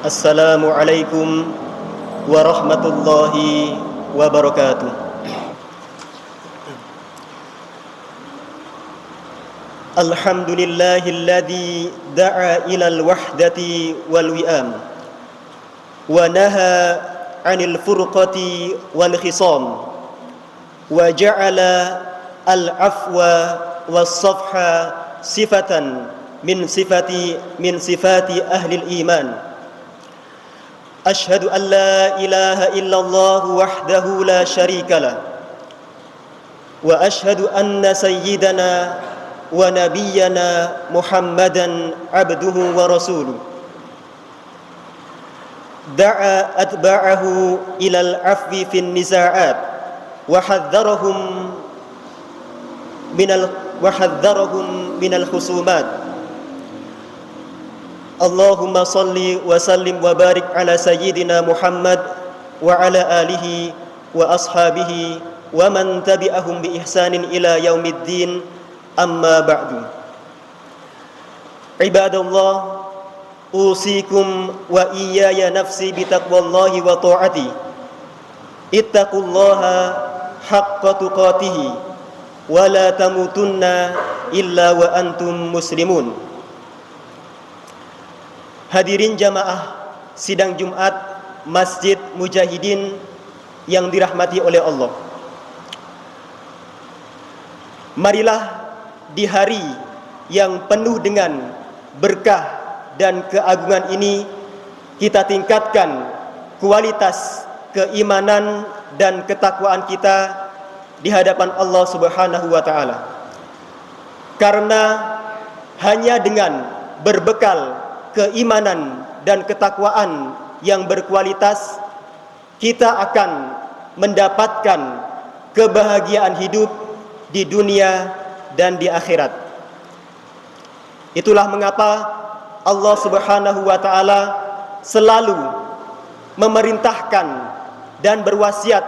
Assalamualaikum warahmatullahi wabarakatuh. Alhamdulillahilladzi da'a ilal wahdati wal wi'am wa naha 'anil furqati wal khisam wa ja'ala al-'afwa was-safha sifatan min sifati ahli al-iman. Ashhadu an la ilaha illallah wahdahu la syarika lah wa ashhadu anna sayyidana wa nabiyyana Muhammadan abduhu wa rasuluh da'a atba'ahu ilal afwi fin niza'at wa hadzarahum minal khusumat. Allahumma salli wa sallim wa barik ala sayyidina Muhammad wa ala alihi wa ashabihi wa man tabi'ahum bi ihsanin ila yaumiddin, amma ba'du. Ibadallah, usikum wa iyaya nafsi bitaqwallahi wa ta'ati. Ittaqullaha haqqa tuqatihi wa la tamutunna illa wa antum muslimun. Hadirin jamaah sidang Jumat Masjid Mujahidin yang dirahmati oleh Allah. Marilah di hari yang penuh dengan berkah dan keagungan ini kita tingkatkan kualitas keimanan dan ketakwaan kita di hadapan Allah Subhanahu wa taala. Karena hanya dengan berbekal keimanan dan ketakwaan yang berkualitas, kita akan mendapatkan kebahagiaan hidup di dunia dan di akhirat. Itulah mengapa Allah Subhanahu wa taala selalu memerintahkan dan berwasiat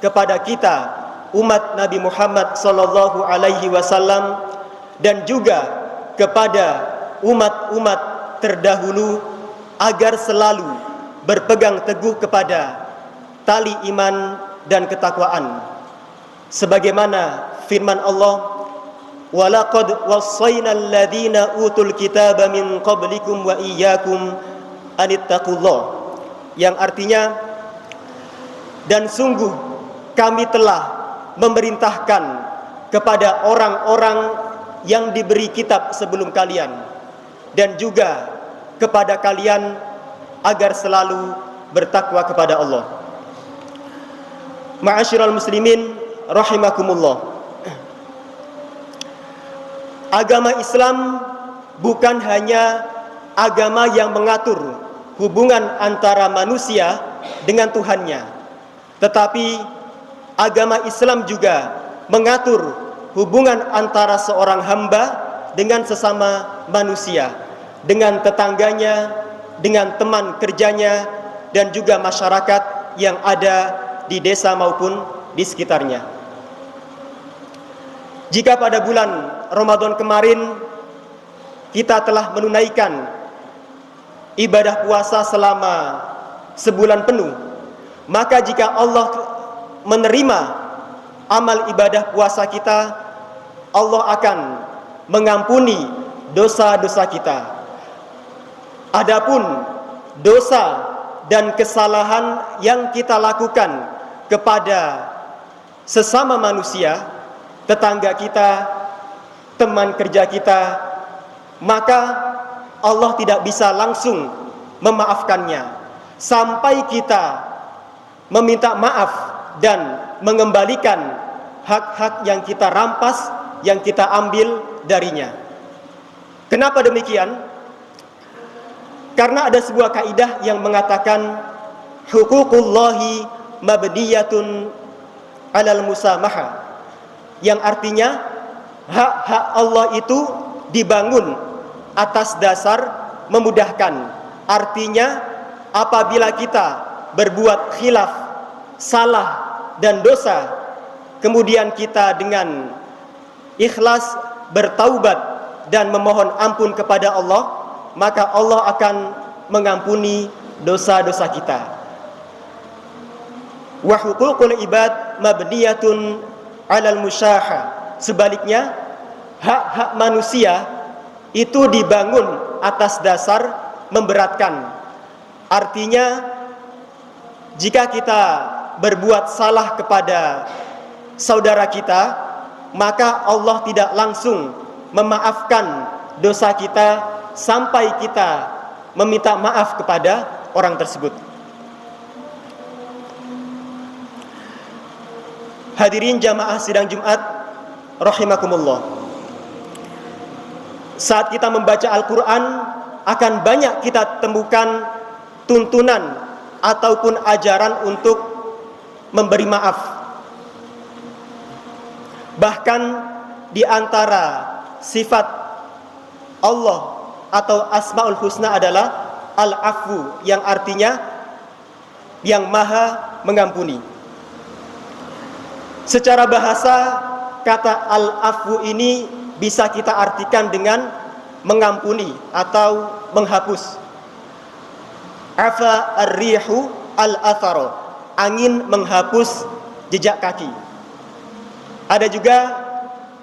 kepada kita umat Nabi Muhammad sallallahu alaihi wasallam dan juga kepada umat-umat terdahulu agar selalu berpegang teguh kepada tali iman dan ketakwaan. Sebagaimana firman Allah, walaqad wassaynal ladzina utul kitaba min qablikum wa iyyakum anittaqullah, yang artinya, dan sungguh kami telah memerintahkan kepada orang-orang yang diberi kitab sebelum kalian dan juga kepada kalian agar selalu bertakwa kepada Allah. Ma'asyiral muslimin rahimakumullah. Agama Islam bukan hanya agama yang mengatur hubungan antara manusia dengan Tuhannya, tetapi agama Islam juga mengatur hubungan antara seorang hamba dengan sesama manusia, dengan tetangganya, dengan teman kerjanya, dan juga masyarakat yang ada di desa maupun di sekitarnya. Jika pada bulan Ramadan kemarin kita telah menunaikan ibadah puasa selama sebulan penuh, maka jika Allah menerima amal ibadah puasa kita, Allah akan mengampuni dosa-dosa kita. Adapun dosa dan kesalahan yang kita lakukan kepada sesama manusia, tetangga kita, teman kerja kita, maka Allah tidak bisa langsung memaafkannya sampai kita meminta maaf dan mengembalikan hak-hak yang kita rampas, yang kita ambil darinya. Kenapa demikian? Karena ada sebuah kaidah yang mengatakan huququllahi mabniyatun 'alal musamaha, yang artinya hak-hak Allah itu dibangun atas dasar memudahkan. Artinya apabila kita berbuat khilaf, salah dan dosa, kemudian kita dengan ikhlas bertaubat dan memohon ampun kepada Allah, maka Allah akan mengampuni dosa-dosa kita. Wa huququl ibad mabniyatun 'alal musyaha. Sebaliknya, hak-hak manusia itu dibangun atas dasar memberatkan. Artinya, jika kita berbuat salah kepada saudara kita, maka Allah tidak langsung memaafkan dosa kita sampai kita meminta maaf kepada orang tersebut. Hadirin jamaah sidang Jumat rahimakumullah. Saat kita membaca Al-Quran, akan banyak kita temukan tuntunan ataupun ajaran untuk memberi maaf. Bahkan di antara sifat Allah atau Asmaul Husna adalah Al-Afwu, yang artinya yang maha mengampuni. Secara bahasa, kata Al-Afwu ini bisa kita artikan dengan mengampuni atau menghapus. Afa ar-rihu al-atharo, angin menghapus jejak kaki. Ada juga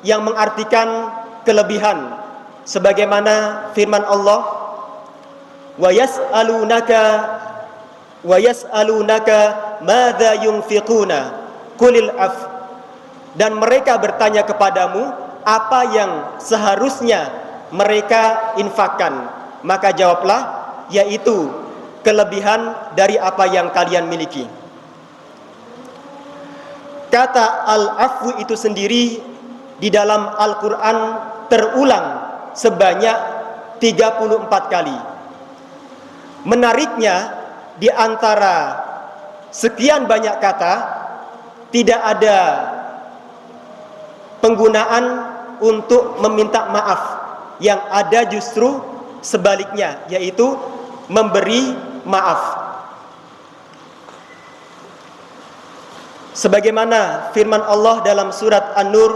yang mengartikan kelebihan, sebagaimana firman Allah, wa yas'alunaka madza yunfiquna qulil af, dan mereka bertanya kepadamu apa yang seharusnya mereka infakkan, maka jawablah, yaitu kelebihan dari apa yang kalian miliki. Kata al-afwu itu sendiri di dalam Al-Quran terulang sebanyak 34 kali. Menariknya, di antara sekian banyak kata, tidak ada penggunaan untuk meminta maaf. Yang ada justru sebaliknya, yaitu memberi maaf. Sebagaimana firman Allah dalam surat An-Nur,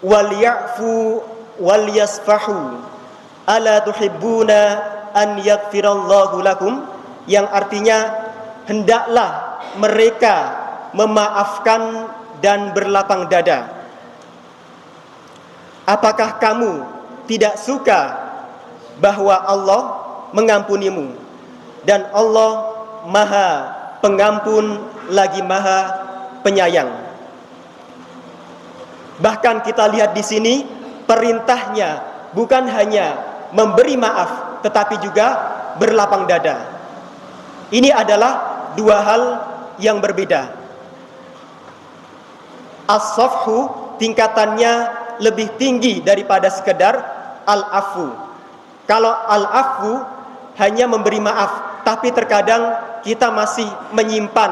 wal ya'fu wal yasfahu ala tuhibbuna an yaghfirallahu lakum, yang artinya hendaklah mereka memaafkan dan berlapang dada. Apakah kamu tidak suka bahwa Allah mengampunimu, dan Allah maha pengampun lagi maha penyayang. Bahkan kita lihat di sini perintahnya bukan hanya memberi maaf, tetapi juga berlapang dada. Ini adalah dua hal yang berbeda. As-safhu tingkatannya lebih tinggi daripada sekedar al-afu. Kalau al-afu hanya memberi maaf, tapi terkadang kita masih menyimpan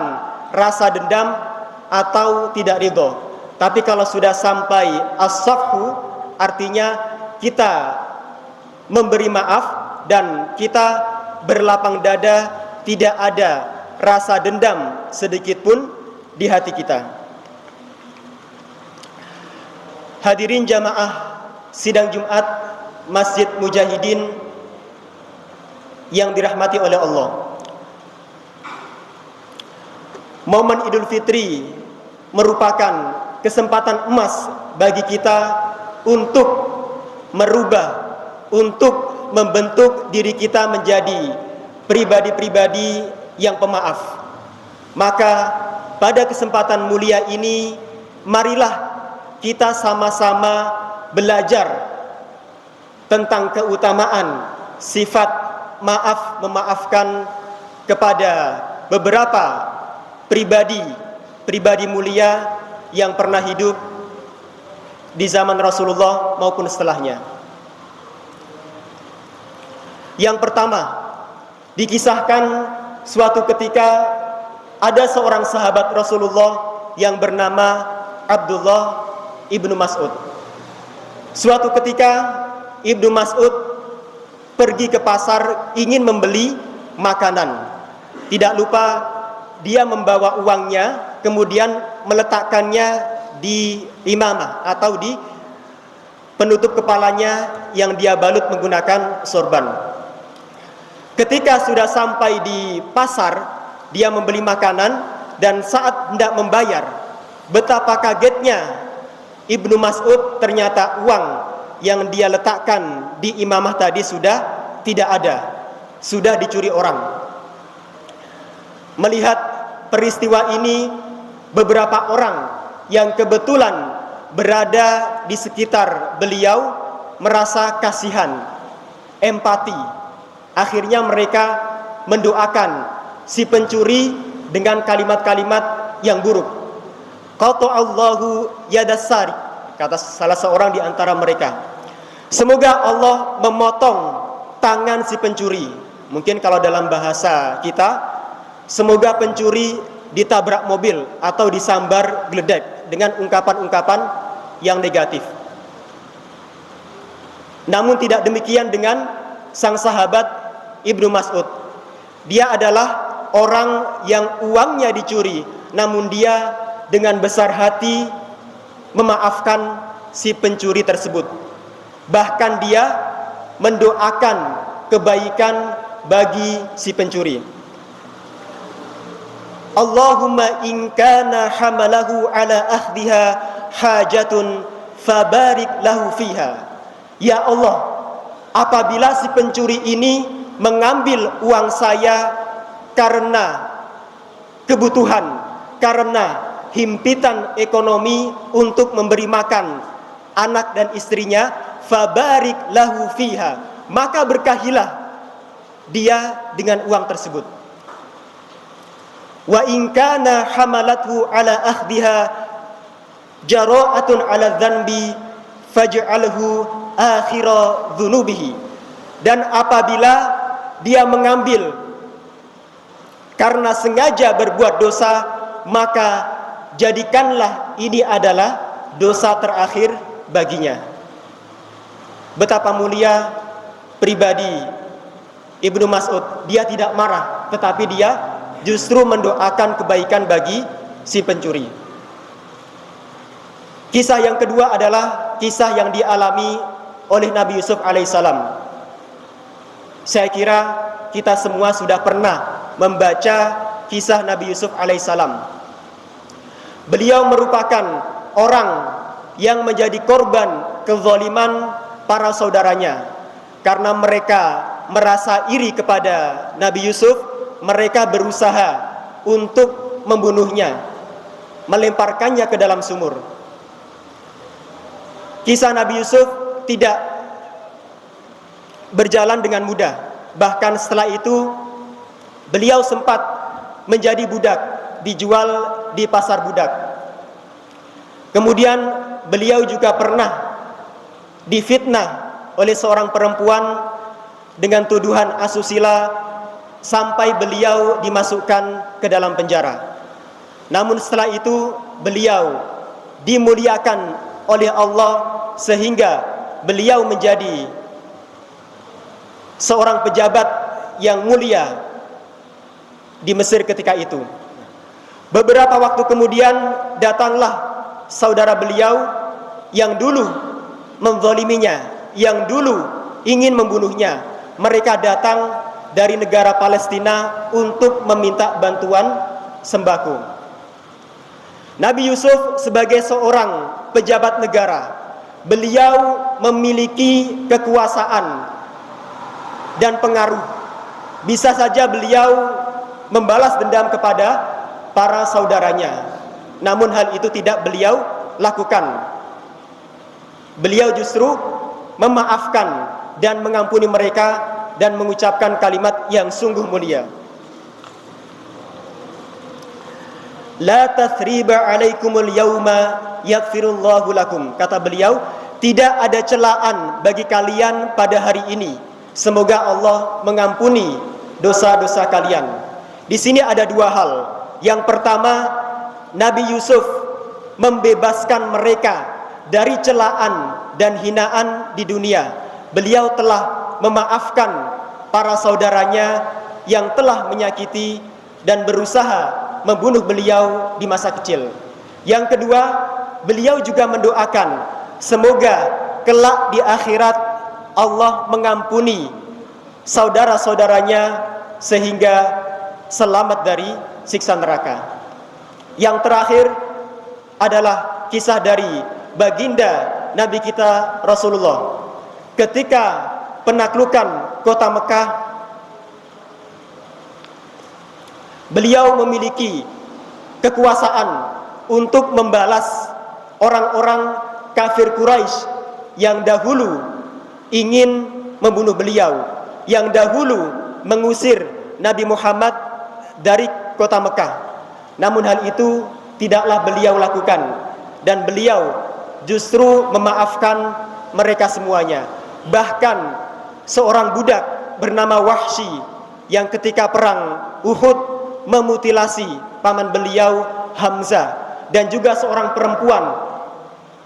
rasa dendam atau tidak ridho. Tapi kalau sudah sampai as-safhu, artinya kita memberi maaf dan kita berlapang dada, tidak ada rasa dendam sedikit pun di hati kita. Hadirin jamaah sidang Jumat Masjid Mujahidin yang dirahmati oleh Allah. Momen Idul Fitri merupakan kesempatan emas bagi kita untuk merubah, untuk membentuk diri kita menjadi pribadi-pribadi yang pemaaf. Maka pada kesempatan mulia ini, marilah kita sama-sama belajar tentang keutamaan sifat maaf memaafkan kepada beberapa pribadi mulia yang pernah hidup di zaman Rasulullah maupun setelahnya. Yang pertama, dikisahkan suatu ketika ada seorang sahabat Rasulullah yang bernama Abdullah ibnu Mas'ud. Suatu ketika Ibnu Mas'ud pergi ke pasar ingin membeli makanan. Tidak lupa dia membawa uangnya, kemudian meletakkannya di imamah atau di penutup kepalanya yang dia balut menggunakan sorban. Ketika sudah sampai di pasar, dia membeli makanan, dan saat hendak membayar, betapa kagetnya Ibnu Mas'ud, ternyata uang yang dia letakkan di imamah tadi sudah tidak ada, sudah dicuri orang. Melihat peristiwa ini, beberapa orang yang kebetulan berada di sekitar beliau merasa kasihan, empati. Akhirnya mereka mendoakan si pencuri dengan kalimat-kalimat yang buruk. Qata'allahu yadassari, kata salah seorang di antara mereka. Semoga Allah memotong tangan si pencuri. Mungkin kalau dalam bahasa kita, semoga pencuri ditabrak mobil atau disambar gledek, dengan ungkapan-ungkapan yang negatif. Namun tidak demikian dengan sang sahabat Ibnu Mas'ud. Dia adalah orang yang uangnya dicuri, namun dia dengan besar hati memaafkan si pencuri tersebut. Bahkan dia mendoakan kebaikan bagi si pencuri. Allahumma in kana hamalahu ala akhdiha hajatun fabarik lahu fiha. Ya Allah, apabila si pencuri ini mengambil uang saya karena kebutuhan, karena himpitan ekonomi untuk memberi makan anak dan istrinya, fabarik lahu fiha, maka berkahilah dia dengan uang tersebut. Wa in kana hamalathu ala akhdiha jara'atun ala dzanbi faj'alhu akhira dzunubihi. Dan apabila dia mengambil karena sengaja berbuat dosa, maka jadikanlah ini adalah dosa terakhir baginya. Betapa mulia pribadi Ibnu Mas'ud. Dia tidak marah, tetapi dia justru mendoakan kebaikan bagi si pencuri. Kisah yang kedua adalah kisah yang dialami oleh Nabi Yusuf alaihissalam. Saya kira kita semua sudah pernah membaca kisah Nabi Yusuf alaihissalam. Beliau merupakan orang yang menjadi korban kezaliman para saudaranya. Karena mereka merasa iri kepada Nabi Yusuf, mereka berusaha untuk membunuhnya, melemparkannya ke dalam sumur. Kisah Nabi Yusuf tidak berjalan dengan mudah. Bahkan setelah itu beliau sempat menjadi budak, dijual di pasar budak. Kemudian beliau juga pernah difitnah oleh seorang perempuan dengan tuduhan asusila sampai beliau dimasukkan ke dalam penjara. Namun setelah itu beliau dimuliakan oleh Allah sehingga beliau menjadi seorang pejabat yang mulia di Mesir ketika itu. Beberapa waktu kemudian datanglah saudara beliau yang dulu menzaliminya, yang dulu ingin membunuhnya. Mereka datang dari negara Palestina untuk meminta bantuan sembako. Nabi Yusuf sebagai seorang pejabat negara, beliau memiliki kekuasaan dan pengaruh. Bisa saja beliau membalas dendam kepada para saudaranya. Namun hal itu tidak beliau lakukan. Beliau justru memaafkan dan mengampuni mereka dan mengucapkan kalimat yang sungguh mulia. La tathriba alaikumul yauma yaghfirullahu lakum. Kata beliau, tidak ada celaan bagi kalian pada hari ini. Semoga Allah mengampuni dosa-dosa kalian. Di sini ada dua hal. Yang pertama, Nabi Yusuf membebaskan mereka dari celaan dan hinaan di dunia. Beliau telah memaafkan para saudaranya yang telah menyakiti dan berusaha membunuh beliau di masa kecil. Yang kedua, beliau juga mendoakan semoga kelak di akhirat Allah mengampuni saudara-saudaranya sehingga selamat dari siksa neraka. Yang terakhir adalah kisah dari baginda Nabi kita Rasulullah ketika penaklukan kota Mekah. Beliau memiliki kekuasaan untuk membalas orang-orang kafir Quraisy yang dahulu ingin membunuh beliau, yang dahulu mengusir Nabi Muhammad dari kota Mekah. Namun hal itu tidaklah beliau lakukan, dan beliau justru memaafkan mereka semuanya. Bahkan seorang budak bernama Wahsy yang ketika perang Uhud memutilasi paman beliau Hamzah, dan juga seorang perempuan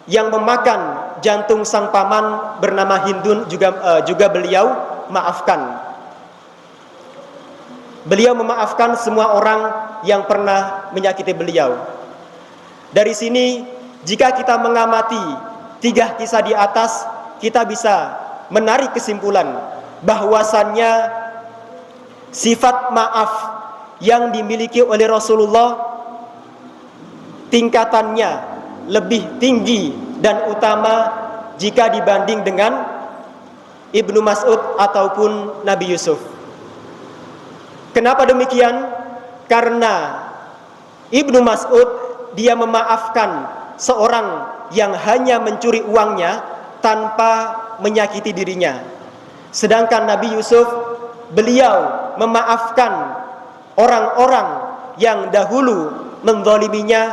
yang memakan jantung sang paman bernama Hindun juga beliau maafkan. Beliau memaafkan semua orang yang pernah menyakiti beliau. Dari sini, jika kita mengamati 3 kisah di atas, kita bisa menarik kesimpulan bahwasannya sifat maaf yang dimiliki oleh Rasulullah tingkatannya lebih tinggi dan utama jika dibanding dengan Ibnu Mas'ud ataupun Nabi Yusuf. Kenapa demikian? Karena Ibnu Mas'ud dia memaafkan seorang yang hanya mencuri uangnya tanpa menyakiti dirinya. Sedangkan Nabi Yusuf, beliau memaafkan orang-orang yang dahulu menzaliminya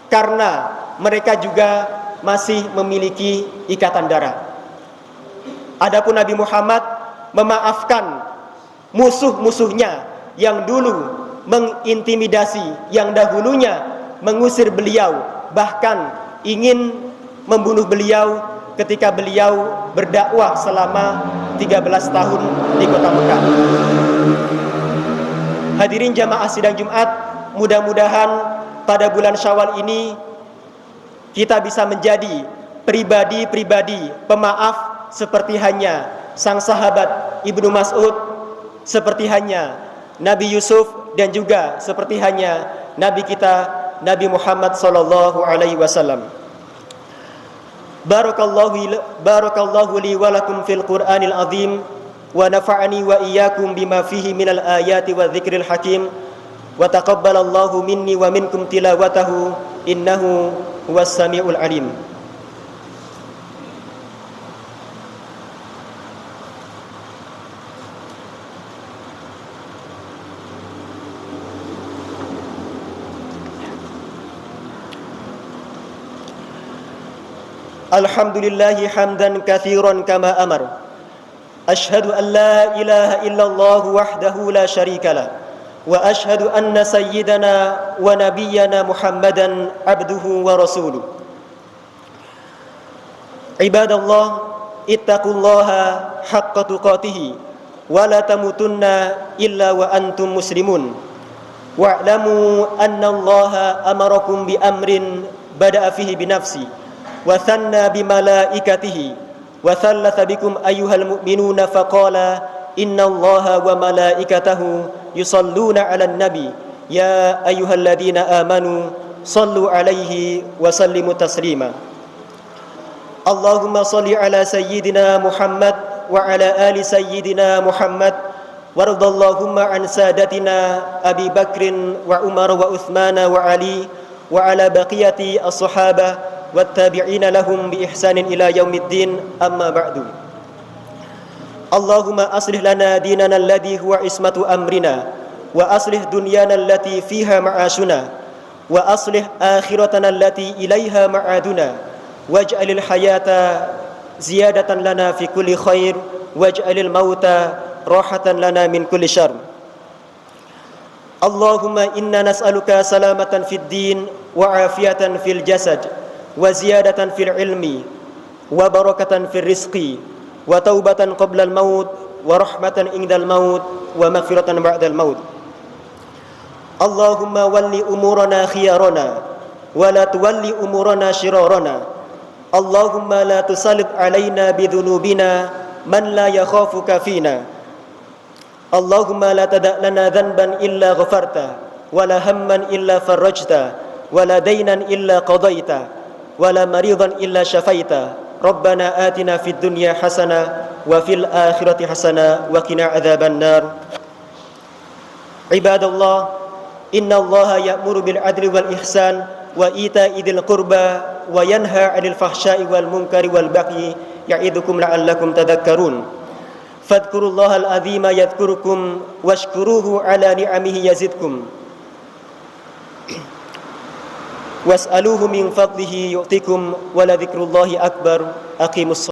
karena mereka juga masih memiliki ikatan darah. Adapun Nabi Muhammad memaafkan musuh-musuhnya yang dulu mengintimidasi, yang dahulunya mengusir beliau, bahkan ingin membunuh beliau ketika beliau berdakwah selama 13 tahun di kota Mekah. Hadirin jamaah sidang Jumat, mudah-mudahan pada bulan Syawal ini kita bisa menjadi pribadi-pribadi pemaaf seperti hanya sang sahabat Ibnu Mas'ud, seperti hanya Nabi Yusuf, dan juga seperti hanya Nabi kita Nabi Muhammad sallallahu alaihi wasallam. Barakallahu li wa lakum fil Qur'anil azim, wa nafa'ani wa iyyakum bima fihi minal ayati wa dzikril hakim, wa taqabbalallahu minni wa minkum tilawatahu innahu huwas samiul alim. Alhamdulillahi hamdan katsiran kama amar. Ashhadu an la ilaha illallah wahdahu la syarika lah, wa ashhadu anna sayyidana wa nabiyyana Muhammadan abduhu wa rasuluh. Ibadallah, ittaqullaha haqqa tuqatih wa la tamutunna illa wa antum muslimun. Wa'lamu anna Allaha amarakum bi amrin bada'a fihi bi nafsi wa thanna bi malaikatihi wa thallatha bikum ayyuhal mu'minuna faqala inna Allaha wa malaikatahu yusalluna 'alan nabi ya ayyuhalladzina amanu sallu 'alaihi wa sallimu taslima. Allahumma salli 'ala sayyidina Muhammad wa 'ala ali sayyidina Muhammad waradallahumma an sadatina Abi Bakrin wa Umar wa Uthmana wa Ali wa 'ala baqiyati as-sahabah wattabi'ina lahum bi ihsanin ila yaumiddin, amma ba'du. Allahumma aslih lana dinana alladhi huwa ismatu amrina wa aslih dunyana allati fiha ma'ashuna wa aslih akhiratana allati ilaiha ma'aduna waj'alil hayata ziyadatan lana fi kulli khair waj'alil mauta rahatan lana min kulli syarr. Allahumma inna nas'aluka salamatan fid din wa afiyatan fil jasad wa ziyadatan fil ilmi wa barakatan fil rizqi wa taubatan qabla al maut wa rahmatan indal maut wa maghfiratan ba'dal maut. Allahumma walli umurana khiyarana wa la tuwalli umurana shirarana. Allahumma la tusallit alaina bidhunubina man la yakhafuka fina اللهم لا تدع لنا ذنبا إلا غفرته ولا هما إلا فرجته ولا دينا إلا قضيته ولا مريضا إلا شفيته ربنا آتنا في الدنيا حسنة وفي الآخرة حسنة وقنا عذاب النار عباد الله إن الله يأمر بالعدل والإحسان وإيتاء ذي القربى وينهى عن الفحشاء والمنكر والبغي يعظكم لعلكم تذكرون فاذكروا الله العظيم يذكركم واشكروه على نعمه يزدكم واسألوه من فضله يؤتكم ولذكر الله أكبر أقيموا الصلاة